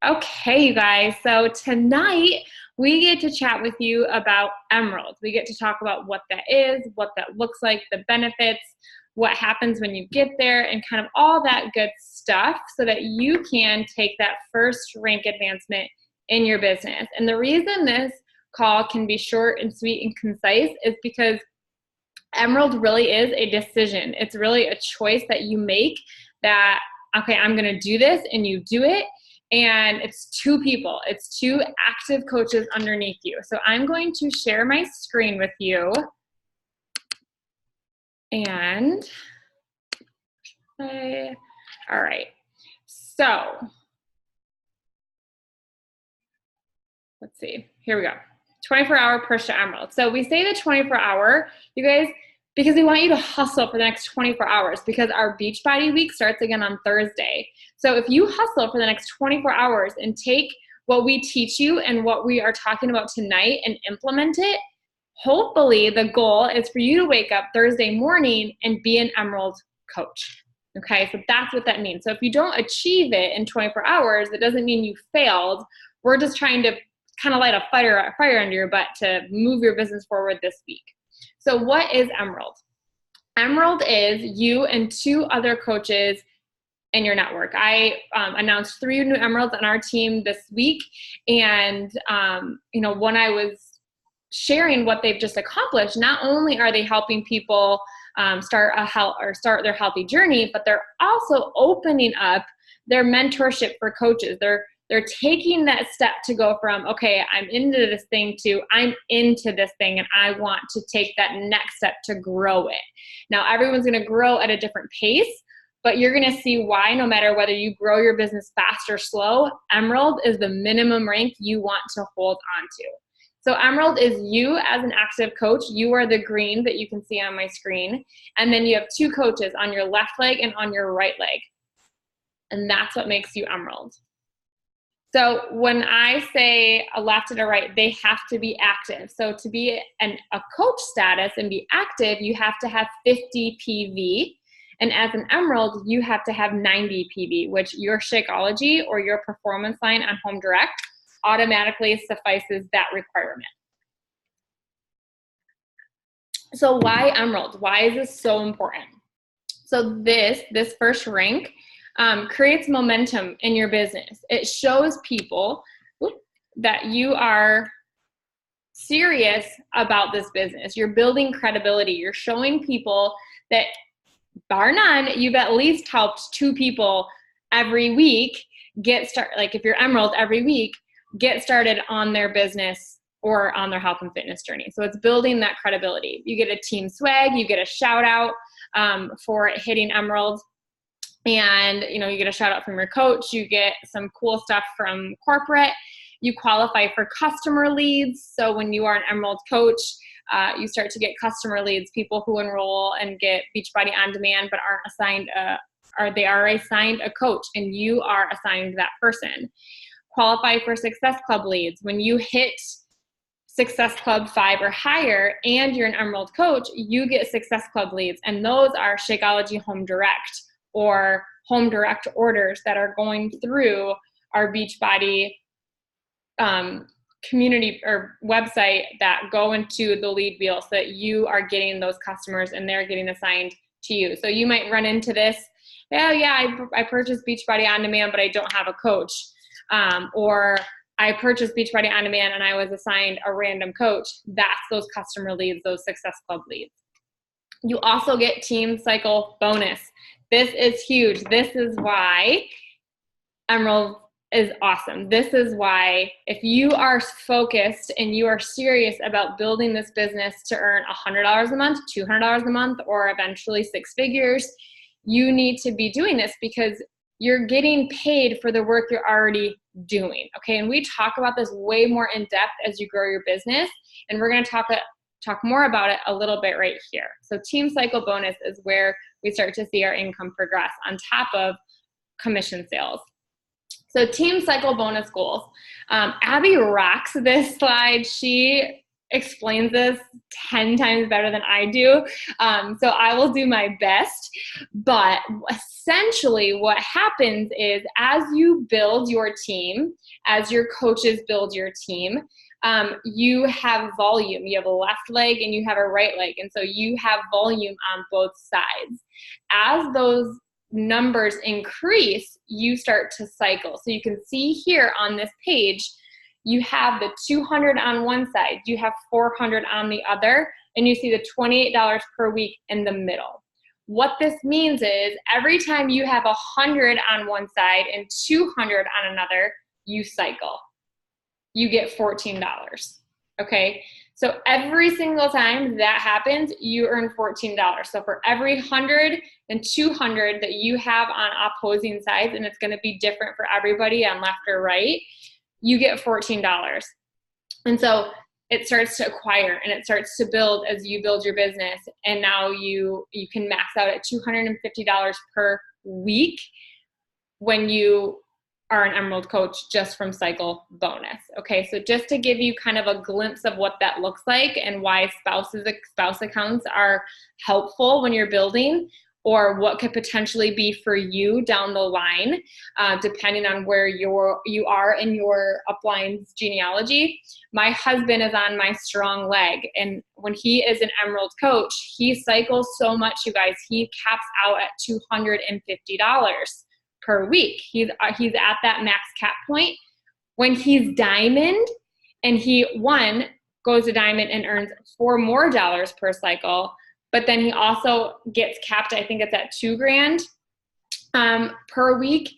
Okay, you guys, so tonight we get to chat with you about Emerald. We get to talk about what that is, what that looks like, the benefits, what happens when you get there, and kind of all that good stuff so that you can take that first rank advancement in your business. And the reason this call can be short and sweet and concise is because Emerald really is a decision. It's really a choice that you make that, okay, I'm going to do this, and you do it. And it's two people. It's two active coaches underneath you. So I'm going to share my screen with you. And, all right. So, let's see. Here we go. 24-hour push to Emerald. So we say the 24-hour, you guys, because we want you to hustle for the next 24 hours because our Beachbody week starts again on Thursday. So if you hustle for the next 24 hours and take what we teach you and what we are talking about tonight and implement it, hopefully the goal is for you to wake up Thursday morning and be an Emerald coach. Okay, so that's what that means. So if you don't achieve it in 24 hours, it doesn't mean you failed. We're just trying to kind of light a fire under your butt to move your business forward this week. So what is Emerald? Emerald is you and two other coaches in your network. I announced 3 new Emeralds on our team this week. And, when I was sharing what they've just accomplished, not only are they helping people start their healthy journey, but they're also opening up their mentorship for coaches. They're taking that step to go from, okay, I'm into this thing to I'm into this thing and I want to take that next step to grow it. Now, everyone's going to grow at a different pace, but you're going to see why no matter whether you grow your business fast or slow, Emerald is the minimum rank you want to hold on to. So Emerald is you as an active coach. You are the green that you can see on my screen. And then you have 2 coaches on your left leg and on your right leg. And that's what makes you Emerald. So when I say a left and a right, they have to be active. So to be a coach status and be active, you have to have 50 PV. And as an Emerald, you have to have 90 PV, which your Shakeology or your performance line on Home Direct automatically suffices that requirement. So why Emerald? Why is this so important? So this first rank creates momentum in your business. It shows people that you are serious about this business. You're building credibility. You're showing people that, bar none, you've at least helped 2 people every week get started. Like if you're Emerald, every week, get started on their business or on their health and fitness journey. So it's building that credibility. You get a team swag, you get a shout out for hitting Emerald. And, you get a shout out from your coach, you get some cool stuff from corporate, you qualify for customer leads. So when you are an Emerald coach, you start to get customer leads, people who enroll and get Beachbody On Demand, but aren't assigned they are assigned a coach and you are assigned that person. Qualify for Success Club leads. When you hit Success Club 5 or higher and you're an Emerald coach, you get Success Club leads. And those are Shakeology Home Direct or Home Direct orders that are going through our Beachbody community or website that go into the lead wheel so that you are getting those customers and they're getting assigned to you. So you might run into this, I purchased Beachbody On Demand, but I don't have a coach. Or I purchased Beachbody On Demand and I was assigned a random coach. That's those customer leads, those Success Club leads. You also get Team Cycle bonus. This is huge. This is why Emerald is awesome. This is why if you are focused and you are serious about building this business to earn $100 a month, $200 a month, or eventually 6 figures, you need to be doing this because you're getting paid for the work you're already doing. Okay, and we talk about this way more in depth as you grow your business, and we're going to talk more about it a little bit right here. So Team Cycle bonus is where we start to see our income progress on top of commission sales. So Team Cycle bonus goals. Abby rocks this slide. She explains this 10 times better than I do. So I will do my best. But essentially what happens is as you build your team, as your coaches build your team, you have volume. You have a left leg and you have a right leg. And so you have volume on both sides. As those numbers increase, you start to cycle. So you can see here on this page, you have the 200 on one side, you have 400 on the other, and you see the $28 per week in the middle. What this means is every time you have 100 on one side and 200 on another, you cycle. You get $14. Okay? So every single time that happens, you earn $14. So for every 100 and 200 that you have on opposing sides, and it's going to be different for everybody on left or right, you get $14. And so it starts to acquire and it starts to build as you build your business. And now you can max out at $250 per week when you are an Emerald coach just from Cycle Bonus. Okay, so just to give you kind of a glimpse of what that looks like and why spouse accounts are helpful when you're building, or what could potentially be for you down the line, depending on where you are in your upline's genealogy. My husband is on my strong leg, and when he is an Emerald coach, he cycles so much, you guys, he caps out at $250 per week. He's at that max cap point. When he's diamond, and he goes to diamond and earns $4 more per cycle, but then he also gets capped, I think it's at $2,000 per week.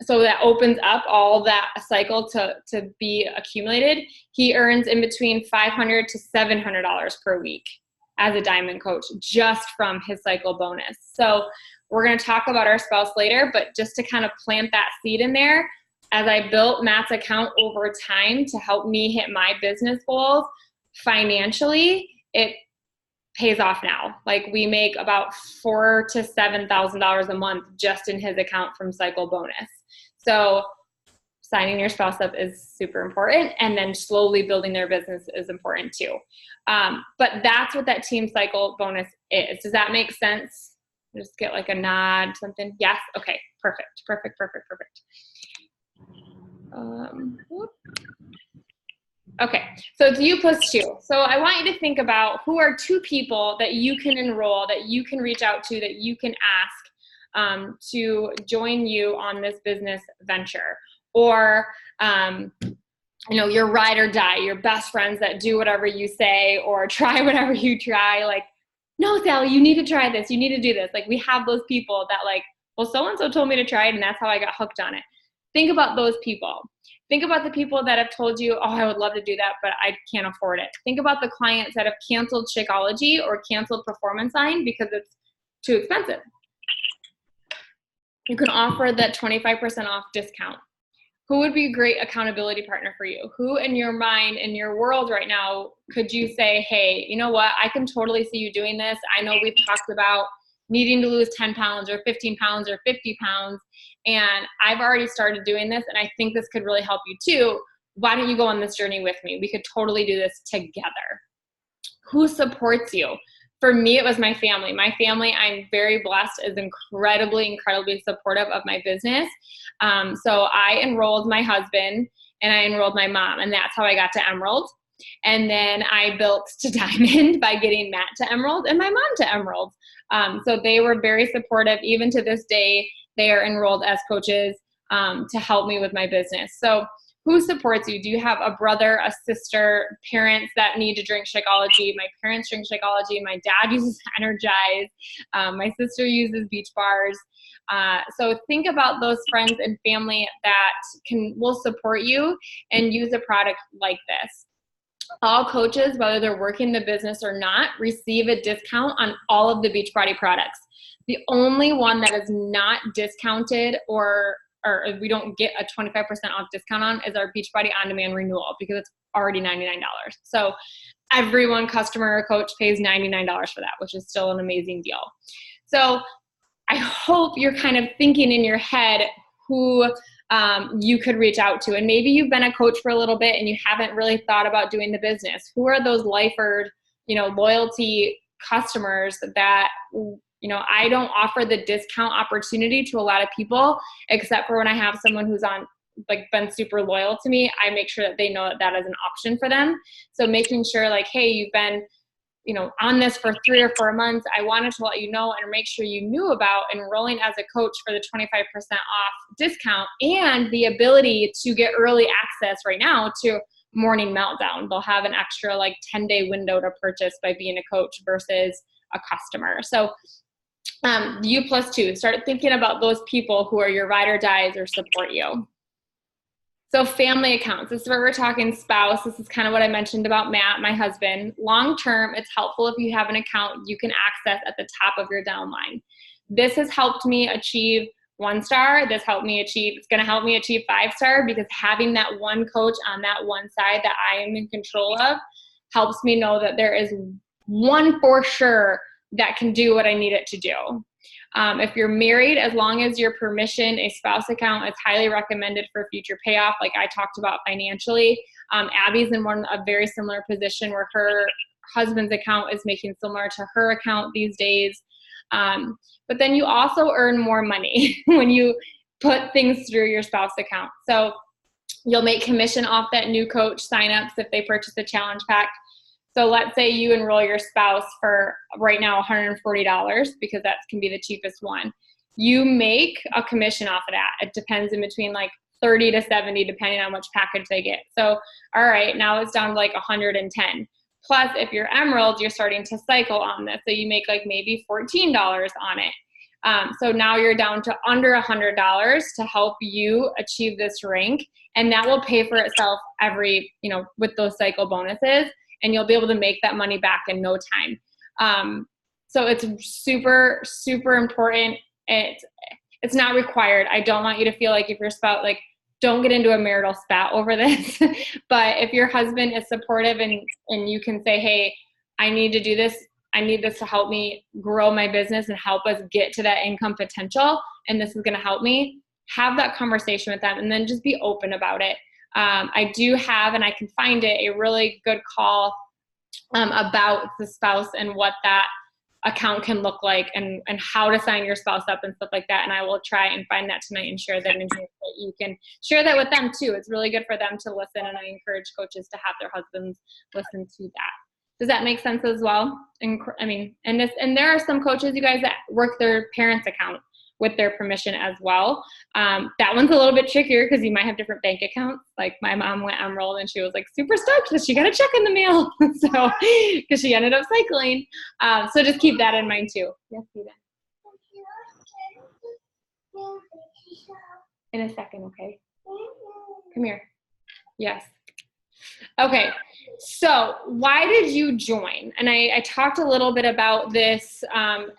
So that opens up all that cycle to be accumulated. He earns in between $500 to $700 per week as a diamond coach just from his Cycle Bonus. So we're going to talk about our spouse later, but just to kind of plant that seed in there, as I built Matt's account over time to help me hit my business goals financially, it pays off now. Like we make about $4,000 to $7,000 a month just in his account from Cycle Bonus. So signing your spouse up is super important, and then slowly building their business is important too. But that's what that Team Cycle Bonus is. Does that make sense? Just get like a nod, something. Yes. Okay. Perfect. Okay, so it's you plus two. So I want you to think about who are two people that you can enroll, that you can reach out to, that you can ask to join you on this business venture. Or, your ride or die, your best friends that do whatever you say or try whatever you try. Like, no, Sally, you need to try this. You need to do this. Like we have those people that like, well, so-and-so told me to try it and that's how I got hooked on it. Think about those people. Think about the people that have told you, oh, I would love to do that, but I can't afford it. Think about the clients that have canceled Shakeology or canceled Performance Line because it's too expensive. You can offer that 25% off discount. Who would be a great accountability partner for you? Who in your mind, in your world right now, could you say, hey, you know what? I can totally see you doing this. I know we've talked about needing to lose 10 pounds or 15 pounds or 50 pounds. And I've already started doing this and I think this could really help you too. Why don't you go on this journey with me? We could totally do this together. Who supports you? For me, it was my family. My family, I'm very blessed, is incredibly supportive of my business. So I enrolled my husband and I enrolled my mom, and that's how I got to Emerald. And then I built to Diamond by getting Matt to Emerald and my mom to Emerald. So they were very supportive. Even to this day, they are enrolled as coaches to help me with my business. So who supports you? Do you have a brother, a sister, parents that need to drink Shakeology? My parents drink Shakeology. My dad uses Energize. My sister uses Beach Bars. So think about those friends and family that will support you and use a product like this. All coaches, whether they're working the business or not, receive a discount on all of the Beachbody products. The only one that is not discounted or we don't get a 25% off discount on is our Beachbody On-Demand Renewal because it's already $99. So everyone, customer or coach, pays $99 for that, which is still an amazing deal. So I hope you're kind of thinking in your head who you could reach out to. And maybe you've been a coach for a little bit and you haven't really thought about doing the business. Who are those lifer, loyalty customers that, I don't offer the discount opportunity to a lot of people, except for when I have someone who's been super loyal to me. I make sure that they know that is an option for them. So making sure hey, you've been on this for 3 or 4 months. I wanted to let you know and make sure you knew about enrolling as a coach for the 25% off discount and the ability to get early access right now to Morning Meltdown. They'll have an extra 10-day window to purchase by being a coach versus a customer. So U+2, start thinking about those people who are your ride or dies or support you. So family accounts, this is where we're talking spouse. This is kind of what I mentioned about Matt, my husband. Long-term, it's helpful if you have an account you can access at the top of your downline. This has helped me achieve 1-star. It's going to help me achieve 5-star, because having that one coach on that one side that I am in control of helps me know that there is one for sure that can do what I need it to do. If you're married, as long as your permission, a spouse account is highly recommended for future payoff, like I talked about financially. Abby's in a very similar position where her husband's account is making similar to her account these days. But then you also earn more money when you put things through your spouse account. So you'll make commission off that new coach signups if they purchase a challenge pack. So let's say you enroll your spouse for right now $140, because that can be the cheapest one. You make a commission off of that. It depends in between 30 to 70, depending on which package they get. So, all right, now it's down to 110. Plus, if you're Emerald, you're starting to cycle on this. So you make maybe $14 on it. So now you're down to under $100 to help you achieve this rank. And that will pay for itself with those cycle bonuses. And you'll be able to make that money back in no time. So it's super, super important. It's not required. I don't want you to feel like if your spouse, don't get into a marital spat over this. But if your husband is supportive and you can say, hey, I need to do this. I need this to help me grow my business and help us get to that income potential. And this is going to help me. Have that conversation with them and then just be open about it. I do have, and I can find it, a really good call about the spouse and what that account can look like and how to sign your spouse up and stuff like that. And I will try and find that tonight and share that in here so that you can share that with them too. It's really good for them to listen, and I encourage coaches to have their husbands listen to that. Does that make sense as well? And there are some coaches, you guys, that work their parents' account with their permission as well. That one's a little bit trickier because you might have different bank accounts. My mom went Emerald and she was super stoked that she got a check in the mail. So, because she ended up cycling. So just keep that in mind too. Yes, Steven. In a second, okay? Come here. Yes. Okay, so why did you join? And I talked a little bit about this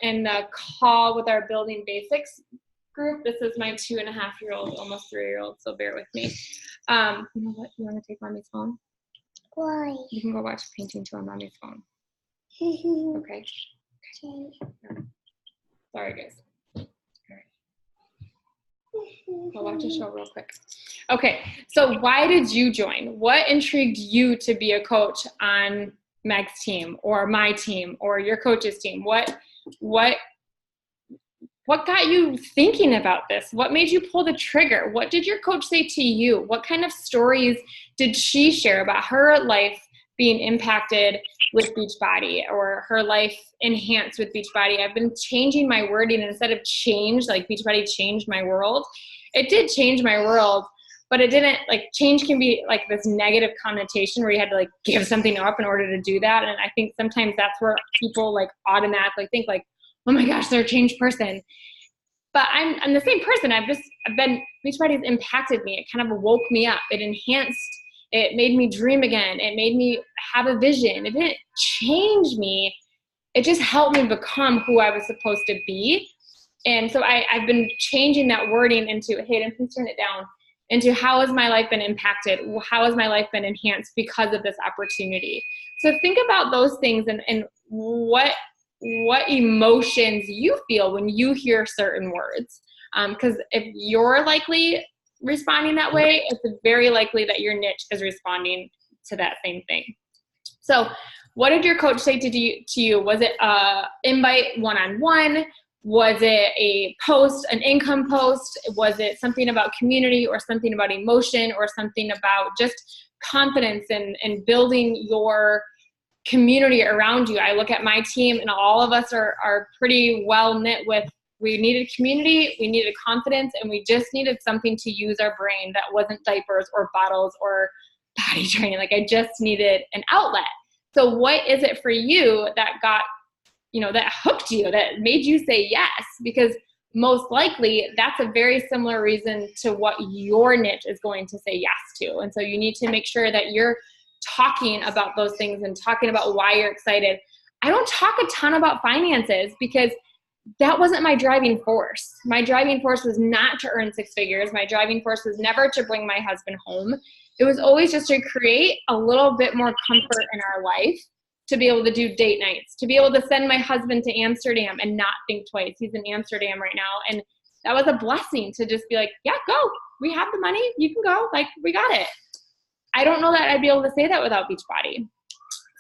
in the call with our Building Basics group. This is my 2.5-year-old, almost 3-year-old, so bear with me. You know what? You want to take Mommy's phone? Why? You can go watch a painting too on Mommy's phone. Okay. Sorry, guys. I'll watch a show real quick. Okay, so why did you join? What intrigued you to be a coach on Meg's team or my team or your coach's team? What got you thinking about this? What made you pull the trigger? What did your coach say to you? What kind of stories did she share about her life being impacted with Beachbody or her life enhanced with Beachbody? I've been changing my wording, and instead of change, Beachbody changed my world. It did change my world, but it didn't, change can be this negative connotation where you had to give something up in order to do that. And I think sometimes that's where people automatically think oh my gosh, they're a changed person. But I'm the same person. Beachbody has impacted me. It kind of woke me up. It enhanced. It made me dream again. It made me have a vision. It didn't change me. It just helped me become who I was supposed to be. And so I've been changing that wording into, Hayden, please turn it down, into how has my life been impacted? How has my life been enhanced because of this opportunity? So think about those things and what emotions you feel when you hear certain words. Because if you're likely responding that way, it's very likely that your niche is responding to that same thing. So what did your coach say to you? Was it an invite one-on-one? Was it a post, an income post? Was it something about community or something about emotion or something about just confidence and building your community around you? I look at my team and all of us are pretty well knit with, we needed community, we needed confidence, and we just needed something to use our brain that wasn't diapers or bottles or potty training. Like I just needed an outlet. So what is it for you that got, that hooked you, that made you say yes? Because most likely that's a very similar reason to what your niche is going to say yes to. And so you need to make sure that you're talking about those things and talking about why you're excited. I don't talk a ton about finances because that wasn't my driving force. My driving force was not to earn six figures. My driving force was never to bring my husband home. It was always just to create a little bit more comfort in our life, to be able to do date nights, to be able to send my husband to Amsterdam and not think twice. He's in Amsterdam right now. And that was a blessing to just be like, yeah, go. We have the money. You can go. Like, we got it. I don't know that I'd be able to say that without Beachbody.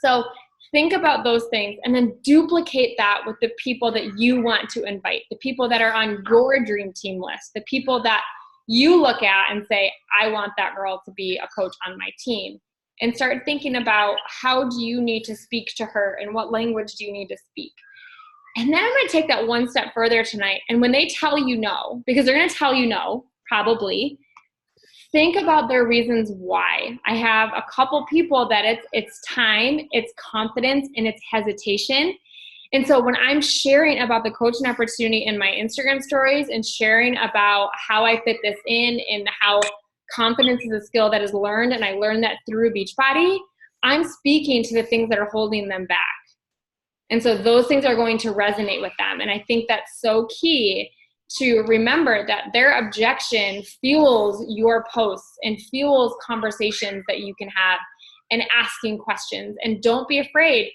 So think about those things and then duplicate that with the people that you want to invite, the people that are on your dream team list, the people that you look at and say, I want that girl to be a coach on my team. And start thinking about, how do you need to speak to her and what language do you need to speak? And then I'm going to take that one step further tonight. And when they tell you no, because they're going to tell you no, probably, think about their reasons why. I have a couple people that it's time, it's confidence, and it's hesitation. And so when I'm sharing about the coaching opportunity in my Instagram stories and sharing about how I fit this in and how confidence is a skill that is learned, and I learned that through Beachbody, I'm speaking to the things that are holding them back. And so those things are going to resonate with them. And I think that's so key to remember, that their objection fuels your posts and fuels conversations that you can have and asking questions. And don't be afraid.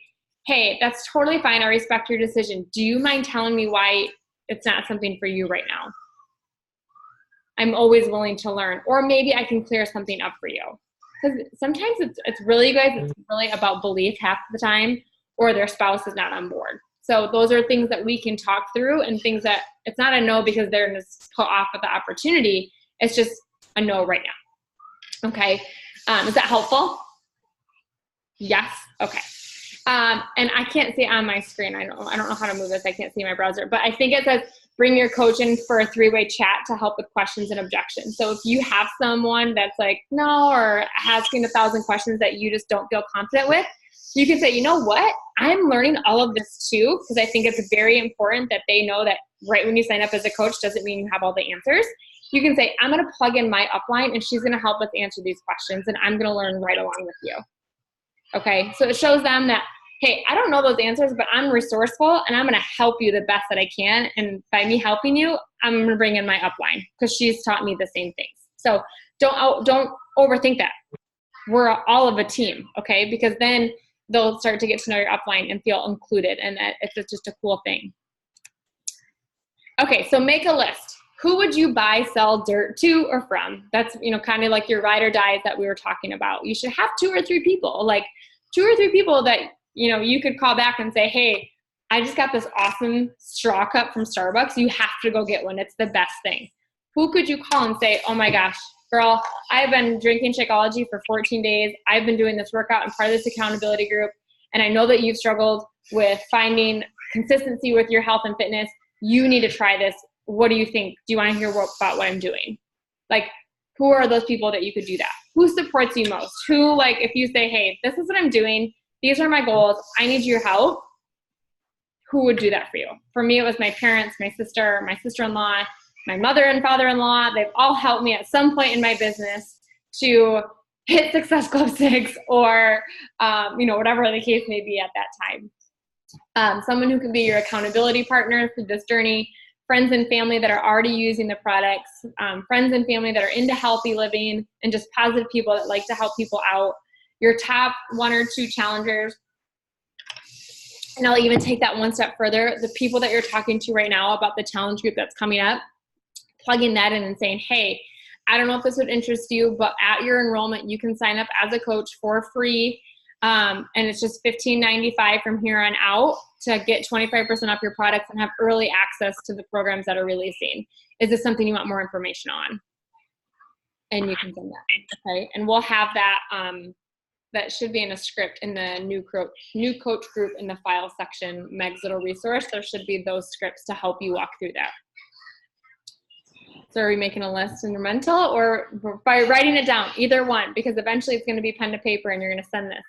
Hey, that's totally fine. I respect your decision. Do you mind telling me why it's not something for you right now? I'm always willing to learn. Or maybe I can clear something up for you. Because sometimes it's really, guys, it's really about belief half the time, or their spouse is not on board. So those are things that we can talk through, and things that it's not a no because they're just put off of the opportunity. It's just a no right now. Okay. Is that helpful? Yes. Okay. And I can't see on my screen. I don't know how to move this. I can't see my browser, but I think it says bring your coach in for a 3-way chat to help with questions and objections. So if you have someone that's like, no, or asking 1,000 questions that you just don't feel confident with, you can say, you know what? I'm learning all of this too, because I think it's very important that they know that right when you sign up as a coach doesn't mean you have all the answers. You can say, I'm going to plug in my upline and she's going to help us answer these questions, and I'm going to learn right along with you. Okay. So it shows them that, hey, I don't know those answers, but I'm resourceful and I'm going to help you the best that I can. And by me helping you, I'm going to bring in my upline because she's taught me the same things. So don't overthink that. We're all of a team. Okay. Because then they'll start to get to know your upline and feel included. And that it's just a cool thing. Okay. So make a list. Who would you buy, sell dirt to or from? That's, kind of like your ride or dies that we were talking about. You should have 2 or 3 people, like 2 or 3 people that, you could call back and say, hey, I just got this awesome straw cup from Starbucks. You have to go get one. It's the best thing. Who could you call and say, oh my gosh, girl, I've been drinking Shakeology for 14 days. I've been doing this workout and part of this accountability group. And I know that you've struggled with finding consistency with your health and fitness. You need to try this. What do you think? Do you want to hear about what I'm doing? Like, who are those people that you could do that? Who supports you most? Who, like, if you say, hey, this is what I'm doing, these are my goals, I need your help, who would do that for you? For me, it was my parents, my sister, my sister-in-law, my mother and father-in-law. They've all helped me at some point in my business to hit Success Club 6 or, whatever the case may be at that time. Someone who can be your accountability partner through this journey, friends and family that are already using the products, friends and family that are into healthy living, and just positive people that like to help people out. Your top 1 or 2 challengers. And I'll even take that one step further. The people that you're talking to right now about the challenge group that's coming up, plugging that in and saying, hey, I don't know if this would interest you, but at your enrollment, you can sign up as a coach for free. And it's just $15.95 from here on out to get 25% off your products and have early access to the programs that are releasing. Is this something you want more information on? And you can send that, okay? And we'll have that, that should be in a script in the new coach group in the file section, Meg's little resource. There should be those scripts to help you walk through that. So are we making a list in your mental or by writing it down? Either one, because eventually it's going to be pen to paper and you're going to send this.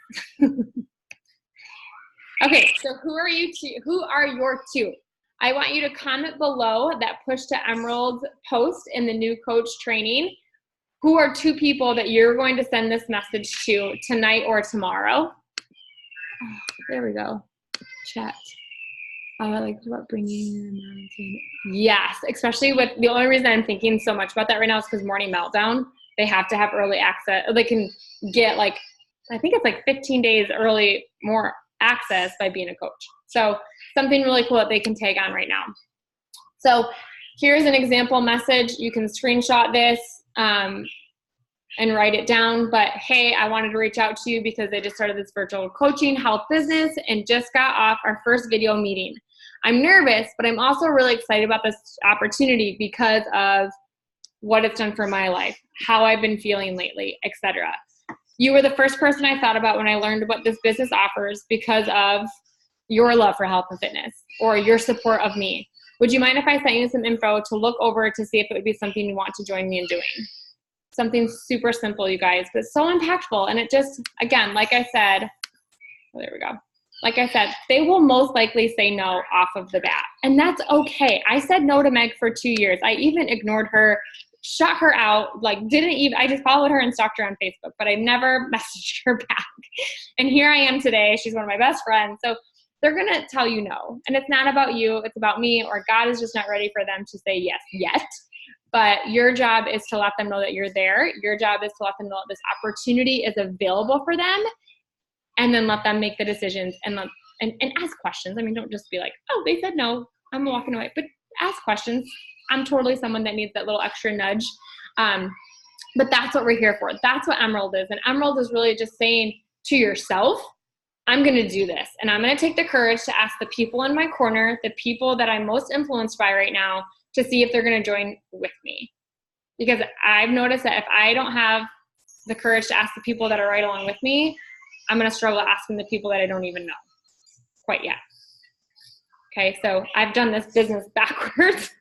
Okay, so who are your two? I want you to comment below that Push to Emerald post in the new coach training. Who are two people that you're going to send this message to tonight or tomorrow? Oh, there we go. Chat. I like what bringing them. Yes, especially with the only reason I'm thinking so much about that right now is because Morning Meltdown, they have to have early access. They can get like, I think it's like 15 days early more access by being a coach. So something really cool that they can tag on right now. So here's an example message. You can screenshot this and write it down. But hey, I wanted to reach out to you because I just started this virtual coaching health business and just got off our first video meeting. I'm nervous, but I'm also really excited about this opportunity because of what it's done for my life, how I've been feeling lately, etc. You were the first person I thought about when I learned what this business offers because of your love for health and fitness or your support of me. Would you mind if I sent you some info to look over to see if it would be something you want to join me in doing? Something super simple, you guys, but so impactful. And it just, again, like I said, oh, there we go. Like I said, they will most likely say no off of the bat. And that's okay. I said no to Meg for 2 years. I even ignored her, shut her out, like I just followed her and stalked her on Facebook, but I never messaged her back. And here I am today. She's one of my best friends. So they're going to tell you no. And it's not about you. It's about me, or God is just not ready for them to say yes yet. But your job is to let them know that you're there. Your job is to let them know that this opportunity is available for them, and then let them make the decisions and ask questions. I mean, don't just be like, oh, they said no, I'm walking away. But ask questions. I'm totally someone that needs that little extra nudge. But that's what we're here for. That's what Emerald is. And Emerald is really just saying to yourself, I'm going to do this. And I'm going to take the courage to ask the people in my corner, the people that I'm most influenced by right now, to see if they're going to join with me. Because I've noticed that if I don't have the courage to ask the people that are right along with me, I'm going to struggle asking the people that I don't even know quite yet. Okay, so I've done this business backwards,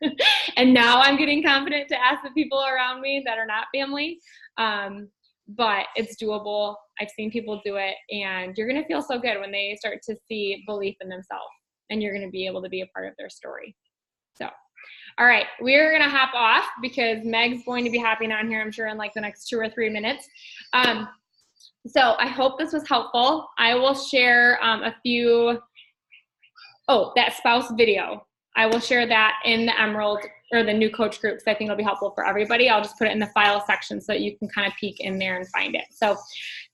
and now I'm getting confident to ask the people around me that are not family. But it's doable. I've seen people do it, and you're going to feel so good when they start to see belief in themselves, and you're going to be able to be a part of their story. So, all right, we're going to hop off because Meg's going to be hopping on here, I'm sure, in like the next 2 or 3 minutes. So I hope this was helpful. I will share a few, that spouse video. I will share that in the Emerald or the new coach groups. I think it'll be helpful for everybody. I'll just put it in the file section so that you can kind of peek in there and find it. So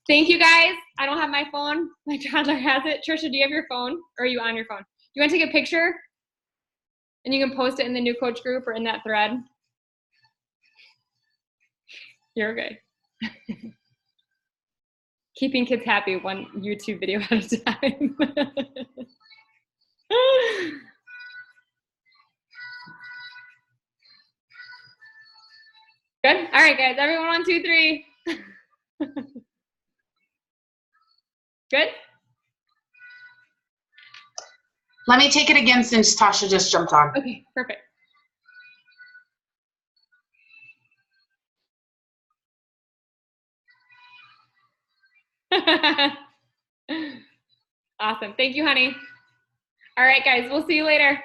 thank you guys. I don't have my phone. My toddler has it. Trisha, do you have your phone, or are you on your phone? You want to take a picture and you can post it in the new coach group or in that thread? You're okay. Keeping kids happy, one YouTube video at a time. Good? All right, guys. Everyone, 1, 2, 3. Good? Let me take it again since Tasha just jumped on. Okay, perfect. Awesome. Thank you, honey. All right, guys. We'll see you later.